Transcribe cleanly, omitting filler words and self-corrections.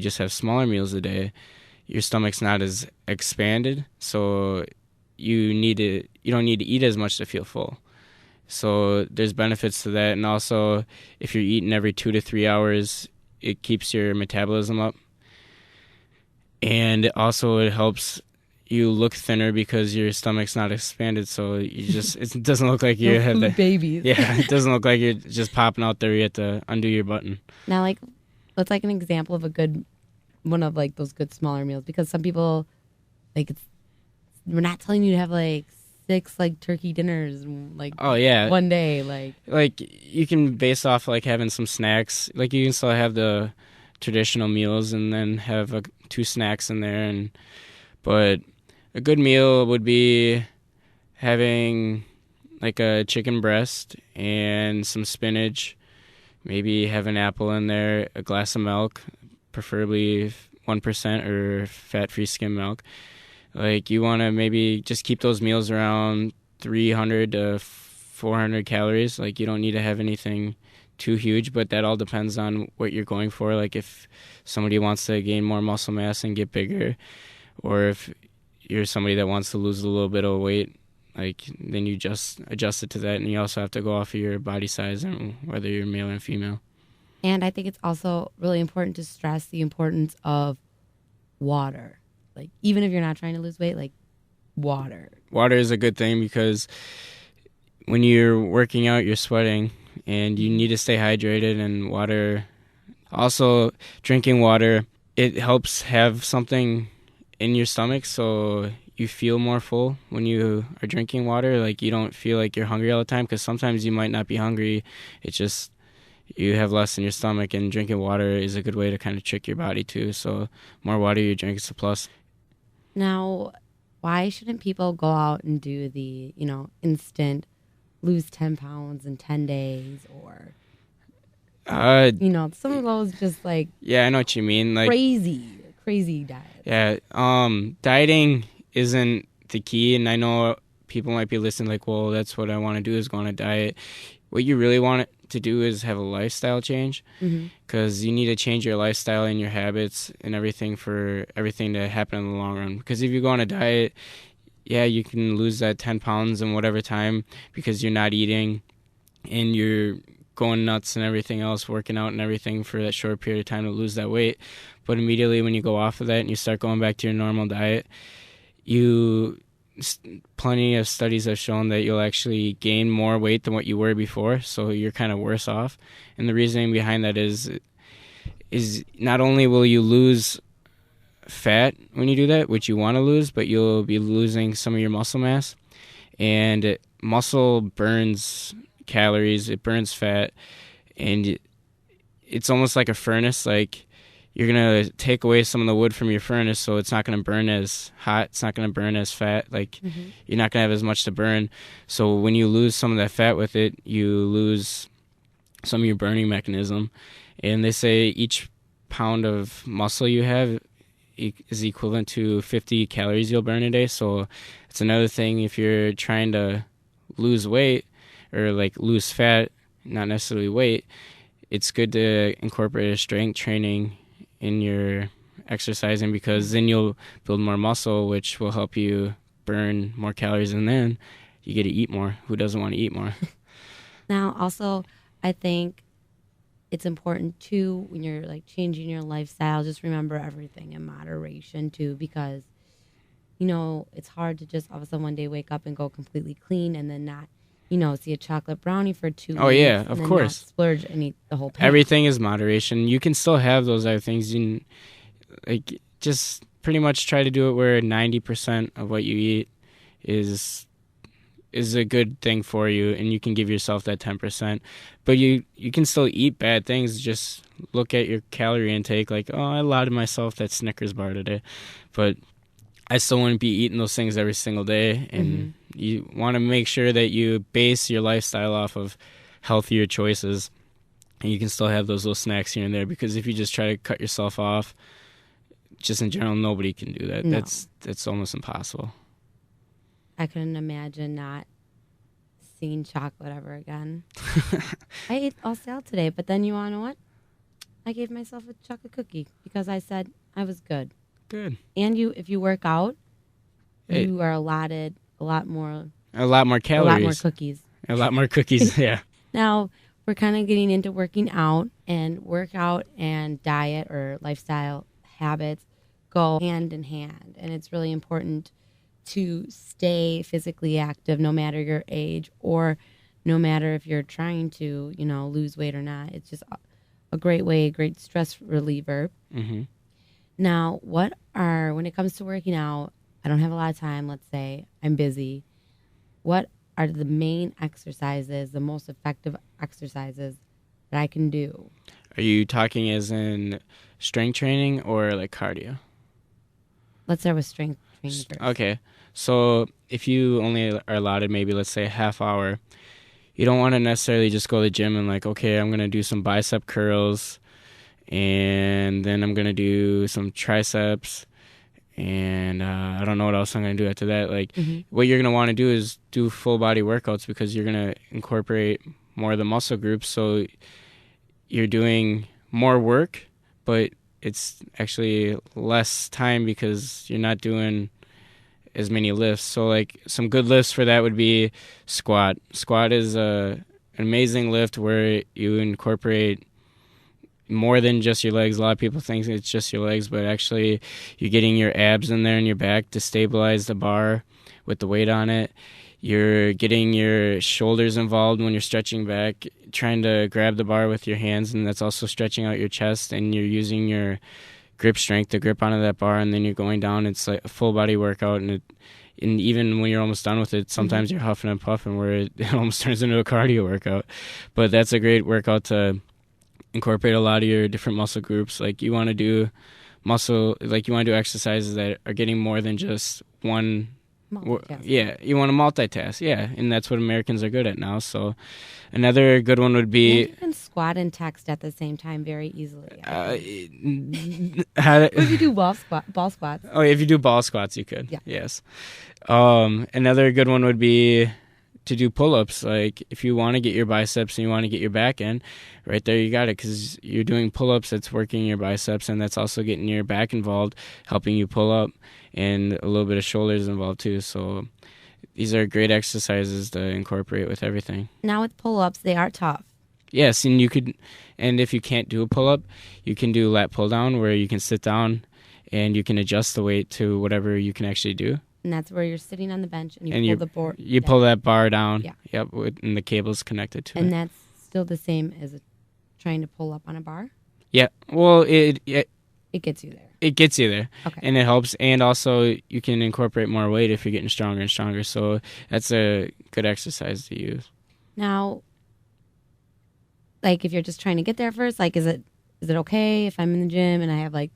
You just have smaller meals a day, your stomach's not as expanded, so you don't need to eat as much to feel full. So there's benefits to that. And also, if you're eating every 2 to 3 hours, it keeps your metabolism up. And also it helps you look thinner because your stomach's not expanded, so it doesn't look like you have the babies. Yeah, it doesn't look like you're just popping out there. You have to undo your button. Now, like, what's like an example of one of like those good smaller meals? Because some people, like, we're not telling you to have like 6 like turkey dinners like Oh yeah, one day. like you can base off like having some snacks. Like you can still have the traditional meals and then have 2 snacks in there. But a good meal would be having like a chicken breast and some spinach. Maybe have an apple in there, a glass of milk, preferably 1% or fat-free skim milk. Like you want to maybe just keep those meals around 300 to 400 calories. Like you don't need to have anything too huge, but that all depends on what you're going for. Like if somebody wants to gain more muscle mass and get bigger, or if you're somebody that wants to lose a little bit of weight, like then you just adjust it to that. And you also have to go off of your body size and whether you're male and female. And I think it's also really important to stress the importance of water. Like, even if you're not trying to lose weight, like, water. Water is a good thing because when you're working out, you're sweating, and you need to stay hydrated. And water, also drinking water, it helps have something in your stomach so you feel more full when you are drinking water. Like, you don't feel like you're hungry all the time, because sometimes you might not be hungry. It's just you have less in your stomach, and drinking water is a good way to kind of trick your body too. So more water you drink is a plus. Now, why shouldn't people go out and do the, instant lose 10 pounds in 10 days or, some of those just like... Yeah, I know what you mean. Like crazy diets. Yeah, dieting isn't the key, and I know people might be listening like, well, that's what I want to do is go on a diet. What you really want to do is have a lifestyle change, because you need to change your lifestyle and your habits and everything for everything to happen in the long run. Because if you go on a diet, yeah, you can lose that 10 pounds in whatever time because you're not eating and you're going nuts and everything else, working out and everything for that short period of time to lose that weight. But immediately when you go off of that and you start going back to your normal diet, plenty of studies have shown that you'll actually gain more weight than what you were before, so you're kind of worse off. And the reasoning behind that is not only will you lose fat when you do that, which you want to lose, but you'll be losing some of your muscle mass. And muscle burns calories, it burns fat, and it's almost like a furnace. Like, you're going to take away some of the wood from your furnace, so it's not going to burn as hot. It's not going to burn as fat. Like, you're not going to have as much to burn. So when you lose some of that fat with it, you lose some of your burning mechanism. And they say each pound of muscle you have is equivalent to 50 calories you'll burn a day. So it's another thing if you're trying to lose weight or, like, lose fat, not necessarily weight, it's good to incorporate a strength training in your exercising, because then you'll build more muscle, which will help you burn more calories, and then you get to eat more. Who doesn't want to eat more? Now, also, I think it's important too, when you're like changing your lifestyle, just remember everything in moderation too, because it's hard to just all of a sudden one day wake up and go completely clean and then not see a chocolate brownie for 2 weeks. Oh yeah, of course. Not splurge and eat the whole pan. Everything is moderation. You can still have those other things. Just pretty much try to do it where 90% of what you eat is a good thing for you, and you can give yourself that 10%. But you can still eat bad things. Just look at your calorie intake. Like, oh, I allowed myself that Snickers bar today, but I still wouldn't be eating those things every single day. And you want to make sure that you base your lifestyle off of healthier choices, and you can still have those little snacks here and there, because if you just try to cut yourself off, just in general, nobody can do that. No. That's almost impossible. I couldn't imagine not seeing chocolate ever again. I ate all salad today, but then you want to know what? I gave myself a chocolate cookie because I said I was good. Good. And if you work out, It, you are allotted a lot more a lot more calories. cookies. A lot more cookies. Yeah. Now we're kind of getting into working out, and workout and diet or lifestyle habits go hand in hand, and it's really important to stay physically active no matter your age or no matter if you're trying to, lose weight or not. It's just a great stress reliever. Hmm. Now, when it comes to working out, I don't have a lot of time, let's say I'm busy. What are the main exercises, the most effective exercises that I can do? Are you talking as in strength training or like cardio? Let's start with strength training first. Okay. So if you only are allotted maybe, let's say, a half hour, you don't want to necessarily just go to the gym and like, okay, I'm going to do some bicep curls and then I'm going to do some triceps and I don't know what else I'm going to do after that. Like what you're going to want to do is do full body workouts because you're going to incorporate more of the muscle groups. So you're doing more work, but it's actually less time because you're not doing as many lifts. So like some good lifts for that would be squat. Squat is an amazing lift where you incorporate more than just your legs. A lot of people think it's just your legs, but actually you're getting your abs in there and your back to stabilize the bar with the weight on it. You're getting your shoulders involved when you're stretching back, trying to grab the bar with your hands, and that's also stretching out your chest, and you're using your grip strength to grip onto that bar, and then you're going down. It's like a full body workout, and even when you're almost done with it, sometimes you're huffing and puffing where it almost turns into a cardio workout. But that's a great workout to incorporate a lot of your different muscle groups. Like you want to do exercises that are getting more than just one. Yeah, you want to multitask. Yeah, and that's what Americans are good at now. So another good one would be... And you can squat and text at the same time very easily. If you do ball squats. Oh, if you do ball squats, you could. Yeah. Yes. Another good one would be to do pull-ups. Like if you want to get your biceps and you want to get your back in, right there you got it, because you're doing pull-ups, that's working your biceps, and that's also getting your back involved, helping you pull up, and a little bit of shoulders involved too. So these are great exercises to incorporate with everything. Now with pull-ups, they are tough. Yes, and if you can't do a pull-up, you can do lat pull-down, where you can sit down and you can adjust the weight to whatever you can actually do. And that's where you're sitting on the bench and you pull the bar. You pull that bar down. Yeah. Yep, and the cable's connected to it. And that's still the same as trying to pull up on a bar? Yeah. Well, it gets you there. It gets you there. Okay. And it helps. And also, you can incorporate more weight if you're getting stronger and stronger. So that's a good exercise to use. Now, like if you're just trying to get there first, like is it okay if I'm in the gym and I have like